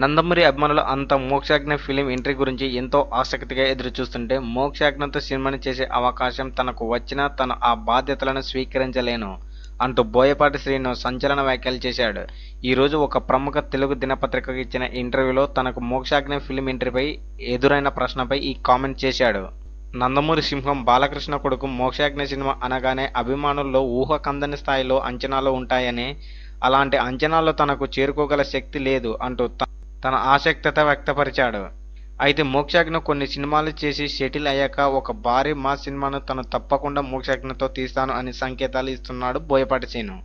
నందమూరి అభిమానులు అంతా Mokshagna film entry గురించి ఎంతో ఆసక్తిగా ఎదురుచూస్తుంటే, మోక్షాజ్ఞతో సినిమాని చేసే అవకాశం తనకు వచ్చినా తను ఆ బాధ్యతలను స్వీకరించలేను అంటూ బోయపాటి శ్రీను సంచలన వ్యాఖ్యలు చేశాడు. ఈరోజు ఒక ప్రముఖ తెలుగు దినపత్రికకు ఇచ్చిన ఇంటర్వ్యూలో తనకు మోక్షాజ్ఞ ఫిలిం ఎంట్రీపై ఎదురైన ప్రశ్నపై ఈ కామెంట్ చేశాడు. నందమూరి సింహం బాలకృష్ణ కొడుకు మోక్షాజ్ఞ సినిమా అనగానే అభిమానుల్లో ఊహకందని స్థాయిలో అంచనాలు ఉంటాయని, అలాంటి అంచనాల్లో తనకు చేరుకోగల శక్తి లేదు అంటూ తన ఆసక్తత వ్యక్తపరిచాడు. అయితే మోక్షాజ్ఞ కొన్ని సినిమాలు చేసి సెటిల్ అయ్యాక ఒక భారీ మాస్ సినిమాను తను తప్పకుండా మోక్షాజ్ఞతో తీస్తాను అని సంకేతాలు ఇస్తున్నాడు బోయపాటి శ్రీను.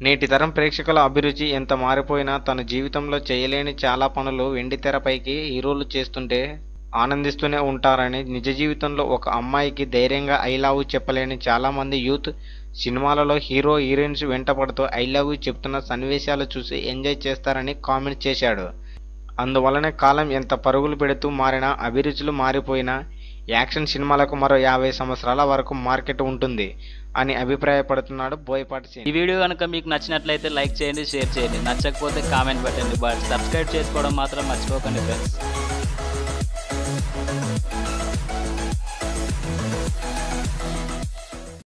నేటి తరం ప్రేక్షకుల అభిరుచి ఎంత మారిపోయినా తన జీవితంలో చేయలేని చాలా పనులు వెండితెరపైకి హీరోలు చేస్తుంటే ఆనందిస్తూనే ఉంటారని, నిజ జీవితంలో ఒక అమ్మాయికి ధైర్యంగా ఐ లవ్ చెప్పలేని చాలామంది యూత్ సినిమాలలో హీరో హీరోయిన్స్ వెంటపడుతూ ఐ లవ్ యూ చెప్తున్న సన్నివేశాలు చూసి ఎంజాయ్ చేస్తారని కామెంట్ చేశాడు. అందువల్లనే కాలం ఎంత పరుగులు పెడుతూ మారినా, అభిరుచులు మారిపోయినా యాక్షన్ సినిమాలకు మరో 50 సంవత్సరాల వరకు మార్కెట్ ఉంటుంది అని అభిప్రాయపడుతున్నాడు బోయపాటి శ్రీను. ఈ వీడియో కనుక మీకు నచ్చినట్లయితే లైక్ చేయండి, షేర్ చేయండి. నచ్చకపోతే కామెంట్ పెట్టండి. బట్ సబ్స్క్రైబ్ చేసుకోవడం మాత్రం మర్చిపోకండి ఫ్రెండ్స్.